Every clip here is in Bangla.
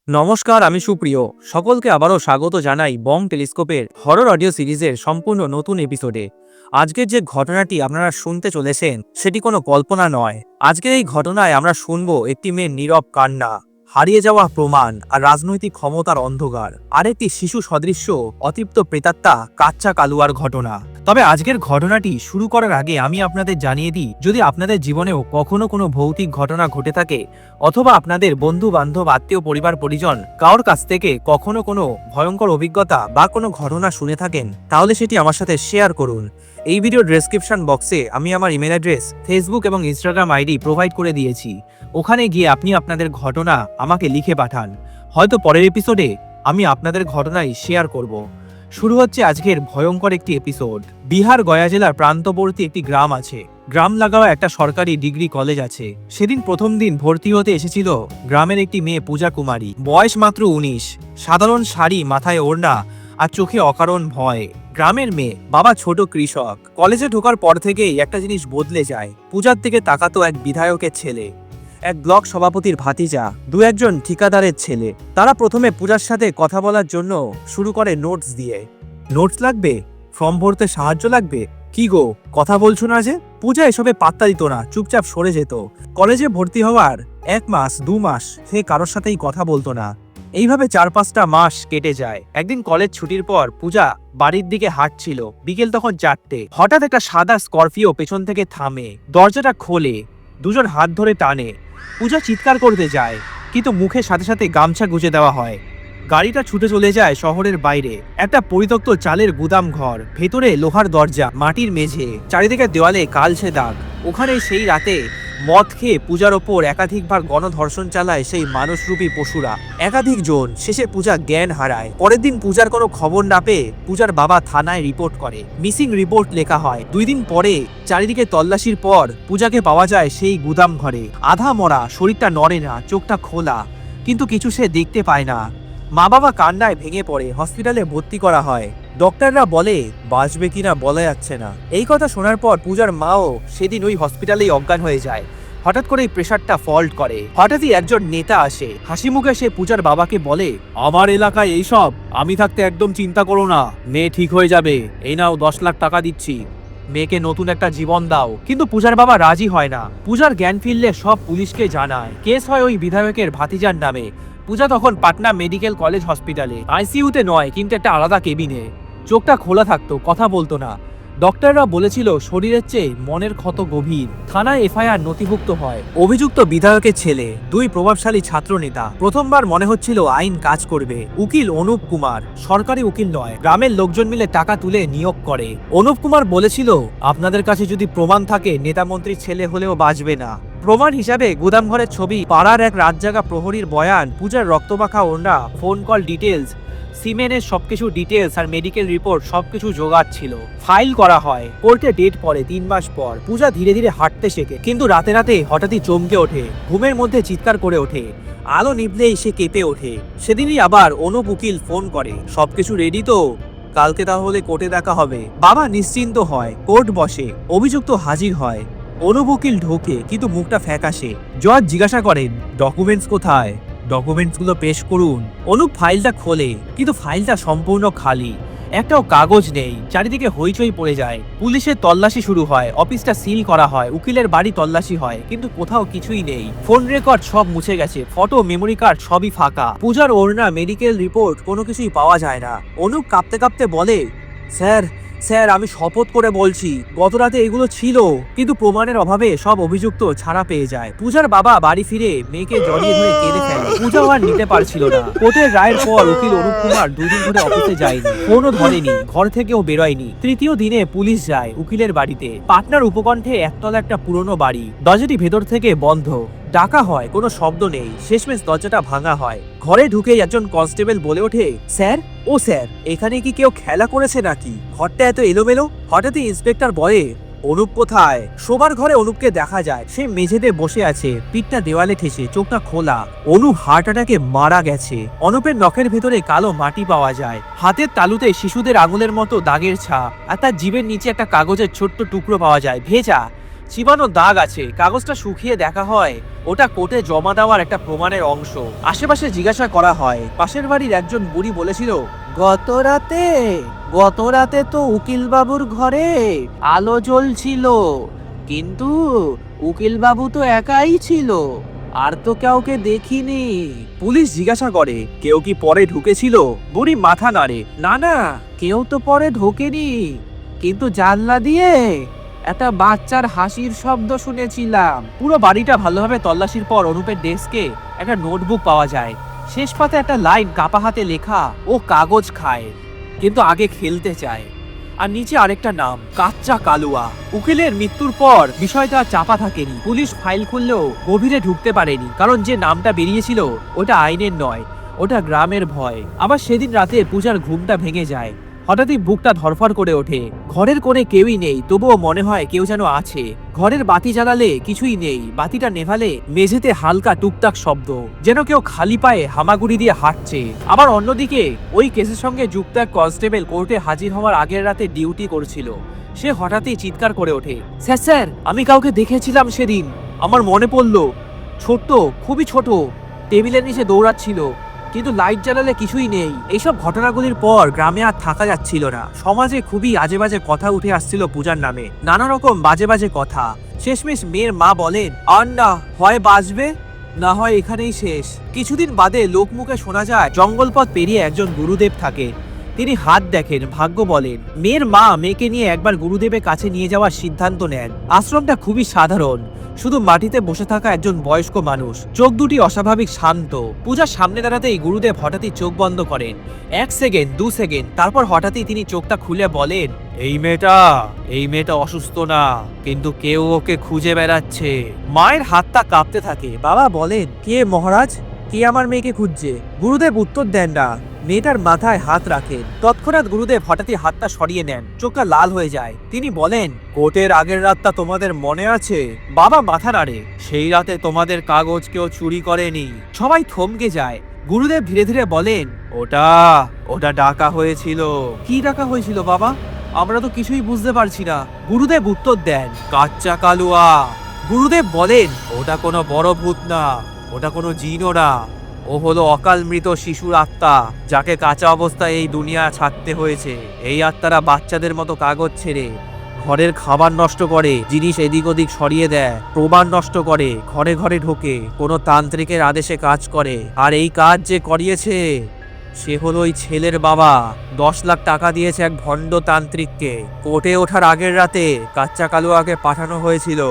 নমস্কার, আমি সুপ্রিয়। সকলকে আবারও স্বাগত জানাই বং টেলিস্কোপের হরর অডিও সিরিজের সম্পূর্ণ নতুন এপিসোডে। আজকের যে ঘটনাটি আপনারা শুনতে চলেছেন সেটি কোনো কল্পনা নয়। আজকের এই ঘটনায় আমরা শুনব একটি মেয়ের নীরব কান্না, হারিয়ে যাওয়া প্রমাণ আর রাজনৈতিক ক্ষমতার অন্ধকার, আর একটি শিশু সদৃশ্য অতৃপ্ত প্রেতাত্মা কাচ্চা কালুয়ার ঘটনা। তবে আজকের ঘটনাটি শুরু করার আগে আমি আপনাদের জানিয়ে দিই, যদি আপনাদের জীবনেও কখনো কোনো ভৌতিক ঘটনা ঘটে থাকে অথবা আপনাদের বন্ধু বান্ধব আত্মীয় পরিবার পরিজন কারোর কাছ থেকে কখনো কোনো ভয়ঙ্কর অভিজ্ঞতা বা কোনো ঘটনা শুনে থাকেন, তাহলে সেটি আমার সাথে শেয়ার করুন। এই ভিডিও ডেসক্রিপশন বক্সে আমি আমার ইমেল অ্যাড্রেস, ফেসবুক এবং ইনস্টাগ্রাম আইডি প্রোভাইড করে দিয়েছি। ওখানে গিয়ে আপনি আপনাদের ঘটনা আমাকে লিখে পাঠান। হয়তো পরের এপিসোডে আমি আপনাদের ঘটনাই শেয়ার করব। শুরু হচ্ছে আজকের ভয়ঙ্কর একটি এপিসোড। বিহার গয়া জেলার প্রান্তবর্তী একটি গ্রাম আছে। গ্রাম লাগাও একটা সরকারি ডিগ্রি কলেজ আছে। সেদিন প্রথম দিন ভর্তি হতে এসেছিল গ্রামের একটি মেয়ে পূজা কুমারী। বয়স মাত্র 19। সাধারণ শাড়ি, মাথায় ওড়না আর চোখে অকারণ ভয়। গ্রামের মেয়ে, বাবা ছোট কৃষক। কলেজে ঢোকার পর থেকেই একটা জিনিস বদলে যায়। পূজার দিকে তাকাতো এক বিধায়কের ছেলে, এক ব্লক সভাপতির ভাতিজা, দু একজন ঠিকাদারের ছেলে। তারা প্রথমে পূজার সাথে কথা বলার জন্য শুরু করে নোটস দিয়ে। নোটস লাগবে? ফর্ম ভরতে সাহায্য লাগবে? কি গো, কথা বলছো না যে? পূজা এসবে পাত্তা দিত না, চুপচাপ সরে যেত। কলেজে ভর্তি হওয়ার 1 মাস 2 মাস সে কারোর সাথেই কথা বলতো না। এইভাবে 4-5টা মাস কেটে যায়। একদিন কলেজ ছুটির পর পূজা বাড়ির দিকে হাঁটছিল। বিকেল তখন 4টে। হঠাৎ একটা সাদা স্করপিও পেছন থেকে থামে, দরজাটা খোলে, দুজন হাত ধরে টানে। পূজা চিৎকার করতে যায়, কিন্তু মুখের সাথে সাথে গামছা গুজে দেওয়া হয়। গাড়িটা ছুটে চলে যায় শহরের বাইরে। একটা পরিত্যক্ত চালের গুদাম ঘর, ভেতরে লোহার দরজা, মাটির মেঝে, চারিদিকে দেওয়ালে কালচে দাগ। ওখানে সেই রাতে মদ খেয়ে পূজার ওপর একাধিকবার গণধর্ষণ চালায় সেই মানুষরূপী পশুরা। একাধিক জন। শেষে পূজা জ্ঞান হারায়। পরের দিন পূজার কোনো খবর না পেয়ে পূজার বাবা থানায় রিপোর্ট করে। মিসিং রিপোর্ট লেখা হয়। 2 দিন পরে চারিদিকে তল্লাশির পর পূজাকে পাওয়া যায় সেই গুদাম ঘরে, আধা মরা, শরীরটা নড়ে না, চোখটা খোলা, কিন্তু কিছু সে দেখতে পায় না। মা বাবা কান্নায় ভেঙে পড়ে। হসপিটালে ভর্তি করা হয়। ডক্টররা বলে বাঁচবে কিনা বলা যাচ্ছে না। এই কথা শোনার পর পূজার মাও সেদিন ওই হসপিটালেই অজ্ঞান হয়ে যায়। হঠাৎ করে প্রেশারটা ফল্ট করে। হঠাৎই একজন নেতা আসে। হাসি মুখে সে পূজার বাবাকে বলে, আমার এলাকায় এইসব আমি থাকতে একদম চিন্তা করো না, মেয়ে ঠিক হয়ে যাবে। এই নাও 10 লাখ টাকা দিচ্ছি, মেয়েকে নতুন একটা জীবন দাও। কিন্তু পূজার বাবা রাজি হয় না। পূজার জ্ঞান ফিরলে সব পুলিশকে জানায়। কেস হয় ওই বিধায়কের ভাতিজার নামে। পূজা তখন পাটনা মেডিকেল কলেজ হসপিটালে, আইসিইউতে নয়, কিন্তু একটা আলাদা কেবিনে। চোখটা খোলা থাকতো, কথা বলতো না। ডক্টররা বলেছিল শরীরের চেয়ে মনের ক্ষত গভীর। থানায় এফআইআর নথিভুক্ত হয়। অভিযুক্ত বিধায়কের ছেলে, 2 প্রভাবশালী ছাত্র নেতা। প্রথমবার মনে হচ্ছিল আইন কাজ করবে। উকিল অনুপ কুমার, সরকারি উকিল নয়, গ্রামের লোকজন মিলে টাকা তুলে নিয়োগ করে। অনুপ কুমার বলেছিল, আপনাদের কাছে যদি প্রমাণ থাকে নেতা মন্ত্রীর ছেলে হলেও বাঁচবে না। প্রমাণ হিসাবে গুদামঘরের ছবি, পাড়ার এক রাতজাগা প্রহরীর বয়ান, পূজার রক্তমাখা ওড়না, ফোন কল ডিটেলস, সিমেনের সবকিছু ডিটেলস আর মেডিকেল রিপোর্ট সবকিছু জোগাড় ছিল। ফাইল করা হয়। কোর্টে ডেট পড়ে 3 মাস পর। পূজা ধীরে ধীরে হাঁটতে শেখে, কিন্তু রাতে রাতে হঠাৎই চমকে ওঠে। ঘুমের মধ্যে চিৎকার করে ওঠে। আলো নিভলেই সে কেঁপে ওঠে। সেদিনই আবার অনুপ উকিল ফোন করে, সবকিছু রেডি তো? কালকে তাহলে কোর্টে দেখা হবে। বাবা নিশ্চিন্ত হয়। কোর্ট বসে। অভিযুক্ত হাজির হয়। অনুপ উকিল ঢোকে, কিন্তু মুখটা ফ্যাকাশে। জজ জিজ্ঞাসা করেন, ডকুমেন্টস কোথায়? ডকুমেন্টসগুলো পেশ করুন। অনুপ ফাইলটা খোলে, কিন্তু ফাইলটা সম্পূর্ণ খালি। একটাও কাগজ নেই। চারিদিকে হইচই পড়ে যায়। পুলিশের তল্লাশি শুরু হয়। অফিসটা সিল করা হয়। উকিলের বাড়ি তল্লাশি হয়, কিন্তু কোথাও কিছুই নেই। ফোন রেকর্ড সব মুছে গেছে। ফটো, মেমোরি কার্ড সবই ফাঁকা। পূজার ওড়না, মেডিকেল রিপোর্ট কোনো কিছুই পাওয়া যায় না। অনুপ কাঁপতে কাঁপতে বলে, স্যার স্যার আমি শপথ করে বলছি গত রাতে এগুলো ছিল, কিন্তু প্রমাণের অভাবে সব অভিযুক্ত ছাড়া পেয়ে যায়। পূজার বাবা বাড়ি ফিরে মেয়েকে জড়িয়ে ধরে কেঁদে ফেলে। পূজাও আর নিতে পারছিল না। কোর্টের রায়ের পর উকিল অনুপ কুমার 2 দিন ধরে অফিসে যায়নি, ফোনও ধরেনি, ঘর থেকেও বেরোয়নি। তৃতীয় দিনে পুলিশ যায় উকিলের বাড়িতে। পাটনার উপকণ্ঠে একতলা একটা পুরনো বাড়ি। দরজাটি ভেতর থেকে বন্ধ। ডাকা হয়, কোনো শব্দ নেই। শেষমেশ দরজাটা ভাঙা হয়। ঘরে ঢুকেই একজন কনস্টেবল বলে ওঠে, স্যার, ও স্যার, এখানে কি কেউ খেলা করেছে নাকি? ঘরটা এত এলোমেলো। হঠাৎই ইন্সপেক্টর বলে, অনুপ কোথায়? শোবার ঘরে অনুপকে দেখা যায়। সে মেঝেতে বসে আছে, পিঠটা দেওয়ালে ঠেসে, চোখটা খোলা। অনুপ হার্ট অ্যাটাকে মারা গেছে। অনুপের নখের ভেতরে কালো মাটি পাওয়া যায়। হাতের তালুতে শিশুদের আঙুলের মতো দাগের ছাপ, আর তার জিভের নিচে একটা কাগজের ছোট্ট টুকরো পাওয়া যায়, ভেজা। চিবানো দাগ আছে। কাগজটা শুকিয়ে দেখা হয় ওটা কোর্টে জমা দেওয়ার একটা প্রমাণের অংশ। আশেপাশে জিজ্ঞাসা করা হয়, পাশের বাড়ির একজন বুড়ি বলেছিল, গত রাতে তো উকিল বাবুর ঘরে আলো জ্বলছিল, কিন্তু উকিল বাবু তো একাই ছিল, আর তো কাউকে দেখিনি। পুলিশ জিজ্ঞাসা করে, কেউ কি পরে ঢুকেছিল? বুড়ি মাথা নাড়ে, না না, কেউ তো পরে ঢোকেনি, কিন্তু জানলা দিয়ে একটা বাচ্চার হাসির শব্দ শুনেছিলাম। পুরো বাড়িটা ভালোভাবে তল্লাশির পর অনুপের ডেস্কে একটা নোটবুক পাওয়া যায়। শেষ পাতে একটা লাইন কাপা হাতে লেখা, ও কাগজ খায় কিন্তু আগে খেলতে চায়। আর নিচে আরেকটা নাম, কাচ্চা কালুয়া। উকিলের মৃত্যুর পর বিষয়টা চাপা থাকেনি। পুলিশ ফাইল খুললেও গভীরে ঢুকতে পারেনি, কারণ যে নামটা বেরিয়েছিল ওটা আইনের নয়, ওটা গ্রামের ভয়। আবার সেদিন রাতে পূজার ঘুমটা ভেঙে যায়। হঠাৎই বুকটা ধরফর করে ওঠে। ঘরের কোণে কেউই নেই, তবুও মনে হয় কেউ যেন আছে। ঘরের বাতি জ্বালালে কিছুই নেই, বাতিটা নেভালে মেঝেতে হালকা টুকটাক শব্দ, যেন কেউ খালি পায়ে হামাগুড়ি দিয়ে হাঁটছে। আবার অন্যদিকে ওই কেসের সঙ্গে যুক্ত এক কনস্টেবল কোর্টে হাজির হওয়ার আগের রাতে ডিউটি করছিল। সে হঠাৎই চিৎকার করে ওঠে, স্যার স্যার, আমি কাউকে দেখেছিলাম সেদিন। আমার মনে পড়লো, ছোট্ট, খুবই ছোট, টেবিলের নিচে দৌড়াচ্ছিল, কিন্তু লাইট জ্বালালে কিছুই নেই। এইসব ঘটনাগুলির পর গ্রামে আর থাকা যাচ্ছিল না। সমাজে খুবই আজে বাজে কথা উঠে আসছিল পূজার নামে, নানা রকম বাজে বাজে কথা। শেষমেশ মেয়ের মা বলেন, আর না, হয় বাঁচবে না হয় এখানেই শেষ। কিছুদিন বাদে লোকমুখে শোনা যায় জঙ্গল পথ পেরিয়ে একজন গুরুদেব থাকে। তিনি হাত দেখেন, ভাগ্য বলেন। মেয়ের মা মেয়েকে নিয়ে একবার গুরুদেবের কাছে নিয়ে যাওয়ার সিদ্ধান্ত নেন। আশ্রমটা খুবই সাধারণ, শুধু মাটিতে বসে থাকা একজন বয়স্ক মানুষ, চোখ দুটি অস্বাভাবিক শান্ত। পূজার সামনে দাঁড়াতেই গুরুদেব হঠাৎই চোখ বন্ধ করেন। 1 সেকেন্ড, 2 সেকেন্ড, তারপর হঠাৎই তিনি চোখটা খুলে বলেন, এই মেয়েটা অসুস্থ না, কিন্তু কেউ ওকে খুঁজে বেড়াচ্ছে। মায়ের হাতটা কাঁপতে থাকে। বাবা বলেন, কে মহারাজ? কে আমার মেয়েকে খুঁজছে? গুরুদেব উত্তর দেন না, মেয়েটার মাথায় হাত রাখেন। তৎক্ষণাৎ গুরুদেব হঠাৎই হাতটা সরিয়ে নেন, চোখটা লাল হয়ে যায়। তিনি বলেন, কোর্টের আগের রাতটা তোমাদের মনে আছে? বাবা মাথা নাড়ে, সেই রাতে তোমাদের কাগজ কেউ চুরি করেনি। সবাই থমকে যায়। গুরুদেব ধীরে ধীরে বলেন, ওটা ডাকা হয়েছিল। কি ডাকা হয়েছিল বাবা? আমরা তো কিছুই বুঝতে পারছি না। গুরুদেব উত্তর দেন, কাচ্চা কালুয়া। গুরুদেব বলেন, ওটা কোনো বড় ভূত না, ওটা কোনো জিনও না, ও হলো অকাল মৃত শিশুর আত্মা, যাকে কাঁচা অবস্থায় এই দুনিয়া ছাড়তে হয়েছে। এই আত্মারা বাচ্চাদের মতো কাগজ ছেড়ে ঘরের খাবার নষ্ট করে, জিনিস এদিক ওদিক সরিয়ে দেয়, প্রমাণ নষ্ট করে, ঘরে ঘরে ঢোকে, কোনো তান্ত্রিকের আদেশে কাজ করে। আর এই কাজ যে করিয়েছে সে হলো ওই ছেলের বাবা। 10 লাখ টাকা দিয়েছে এক ভণ্ড তান্ত্রিককে। কোর্টে ওঠার আগের রাতে কাচ্চা কালুয়াকে পাঠানো হয়েছিল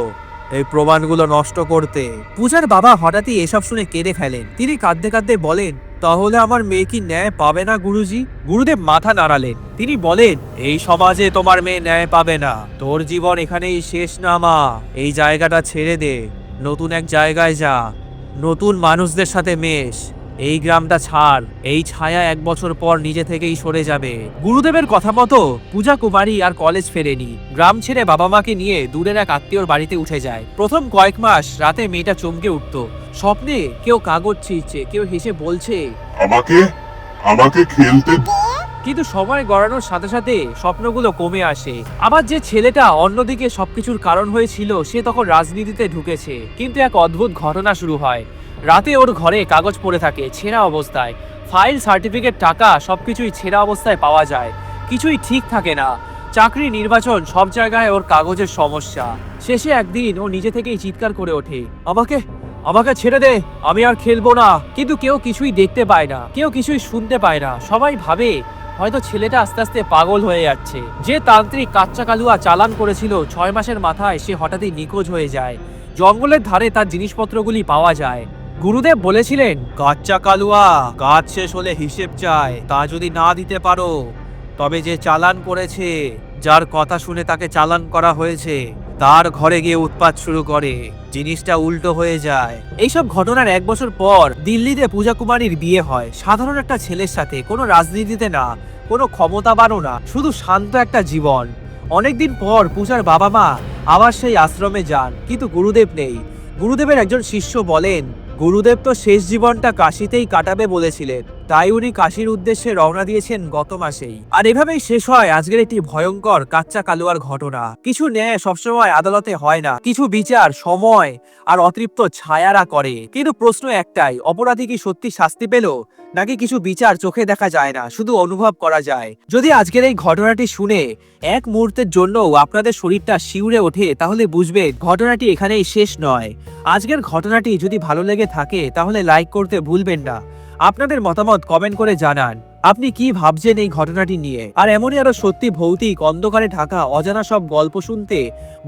এই প্রমাণগুলো নষ্ট করতে। পূজার বাবা হঠাৎই এসব শুনে কেঁদে ফেলেন। তিনি কাঁদতে কাঁদতে বলেন, তাহলে আমার মেয়ে কি ন্যায় পাবে না গুরুজি? গুরুদেব মাথা নাড়ালেন। তিনি বলেন, এই সমাজে তোমার মেয়ে ন্যায় পাবে না। তোর জীবন এখানেই শেষ না মা। এই জায়গাটা ছেড়ে দে, নতুন এক জায়গায় যা, নতুন মানুষদের সাথে মেশ, এই গ্রামটা ছাড়। এই ছায়া 1 বছর পর নিজে থেকেই সরে যাবে। গুরুদেবের কথা মতো পূজা কুমারী আর কলেজ ফেরেনি। গ্রাম ছেড়ে বাবা মাকে নিয়ে দূরের এক আত্মীয়র বাড়িতে উঠে যায়। প্রথম কয়েক মাস রাতে মেয়েটা চমকে উঠত। স্বপ্নে কেউ কাগজ ছিঁড়ছে, কেউ হেসে বলছে, আমাকে খেলতে। কিন্তু সময় গড়ানোর সাথে সাথে স্বপ্নগুলো কমে আসে। আবার যে ছেলেটা অন্যদিকে সবকিছুর কারণ হয়েছিল, সে তখন রাজনীতিতে ঢুকেছে। কিন্তু এক অদ্ভুত ঘটনা শুরু হয়। রাতে ওর ঘরে কাগজ পড়ে থাকে, ছেঁড়া অবস্থায়। ফাইল, সার্টিফিকেট, টাকা সবকিছুই ছেঁড়া অবস্থায় পাওয়া যায়। কিছুই ঠিক থাকে না। চাকরি, নির্বাচন, সব জায়গায় ওর কাগজের সমস্যা। শেষে একদিন ও নিজে থেকেই চিৎকার করে ওঠে, আমাকে ছেড়ে দে, আমি আর খেলবো না। কিন্তু কেউ কিছুই দেখতে পায় না, কেউ কিছুই শুনতে পায় না। সবাই ভাবে হয়তো ছেলেটা আস্তে আস্তে পাগল হয়ে যাচ্ছে। যে তান্ত্রিক কাচ্চা কালুয়া চালান করেছিল 6 মাসের মাথায়, সে হঠাৎই নিখোঁজ হয়ে যায়। জঙ্গলের ধারে তার জিনিসপত্রগুলি পাওয়া যায়। গুরুদেব বলেছিলেন, কাচ্চা কালুয়া, কাজ শেষ হলে হিসেব চায়। তা যদি না দিতে পারো, তবে যে চালান করেছে, যার কথা শুনে তাকে চালান করা হয়েছে, তার ঘরে গিয়ে উৎপাত শুরু করে। জিনিসটা উল্টো হয়ে যায়। এইসব ঘটনার 1 বছর পর দিল্লিতে পূজা কুমারীর বিয়ে হয়, সাধারণ একটা ছেলের সাথে। কোনো রাজনীতিতে না, কোনো ক্ষমতাবানও না, শুধু শান্ত একটা জীবন। অনেকদিন পর পূজার বাবা মা আবার সেই আশ্রমে যান, কিন্তু গুরুদেব নেই। গুরুদেবের একজন শিষ্য বলেন, গুরুদেব তো শেষ জীবনটা কাশিতেই কাটাবে বলেছিলেন। তাই উনি কাশীর উদ্দেশ্যে রওনা দিয়েছেন গত মাসেই। আর এভাবেই শেষ হয় আজকের একটি ভয়ঙ্কর কাচ্চা কালুয়ার ঘটনা। কিছু ন্যায় সবসময় আদালতে হয় না, কিছু বিচার সময় আর অতৃপ্ত ছায়ারা করে। কিন্তু প্রশ্ন একটাই, অপরাধী কি সত্যি শাস্তি পেল, নাকি কিছু বিচার চোখে দেখা যায় না, শুধু অনুভব করা যায়? যদি আজকের এই ঘটনাটি শুনে এক মুহূর্তের জন্যও আপনাদের শরীরটা শিউরে ওঠে, তাহলে বুঝবেন ঘটনাটি এখানেই শেষ নয়। আজকের ঘটনাটি যদি ভালো লেগে থাকে তাহলে লাইক করতে ভুলবেন না। আপনাদের মতামত কমেন্ট করে জানান আপনি কি ভাবছেন এই ঘটনাটি নিয়ে। আর এমনই আরো সত্যি ভৌতিক অন্ধকারে ঢাকা অজানা সব গল্প শুনতে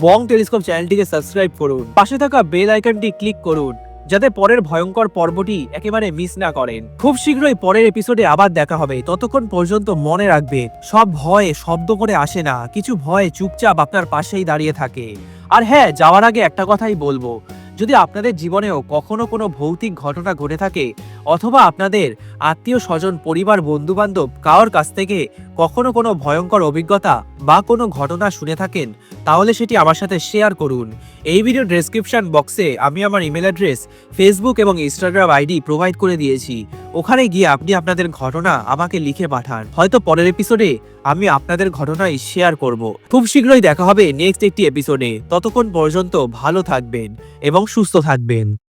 বং টেলিস্কোপ চ্যানেলটিকে সাবস্ক্রাইব করুন, পাশে থাকা বেল আইকনটি ক্লিক করুন, যাতে পরের ভয়ঙ্কর পর্বটি একেবারে মিস না করেন। খুব শীঘ্রই পরের এপিসোডে আবার দেখা হবে। ততক্ষণ পর্যন্ত মনে রাখবেন, সব ভয় শব্দ করে আসে না, কিছু ভয় চুপচাপ আপনার পাশেই দাঁড়িয়ে থাকে। আর হ্যাঁ, যাওয়ার আগে একটা কথাই বলবো, যদি আপনাদের জীবনেও কখনো কোনো ভৌতিক ঘটনা ঘটে থাকে, অথবা আপনাদের আত্মীয় স্বজন পরিবার বন্ধু বান্ধব কারোর কাছ থেকে কখনো কোনো ভয়ঙ্কর অভিজ্ঞতা বা কোনো ঘটনা শুনে থাকেন, তাহলে সেটি আমার সাথে শেয়ার করুন। এই ভিডিও ডেসক্রিপশন বক্সে আমি আমার ইমেল অ্যাড্রেস, ফেসবুক এবং ইনস্টাগ্রাম আইডি প্রোভাইড করে দিয়েছি। ওখানে গিয়ে আপনি আপনাদের ঘটনা আমাকে লিখে পাঠান, হয়তো পরের এপিসোডে আমি আপনাদের ঘটনাই শেয়ার করব। খুব শীঘ্রই দেখা হবে নেক্সট একটি এপিসোডে। ততক্ষণ পর্যন্ত ভালো থাকবেন এবং সুস্থ থাকবেন।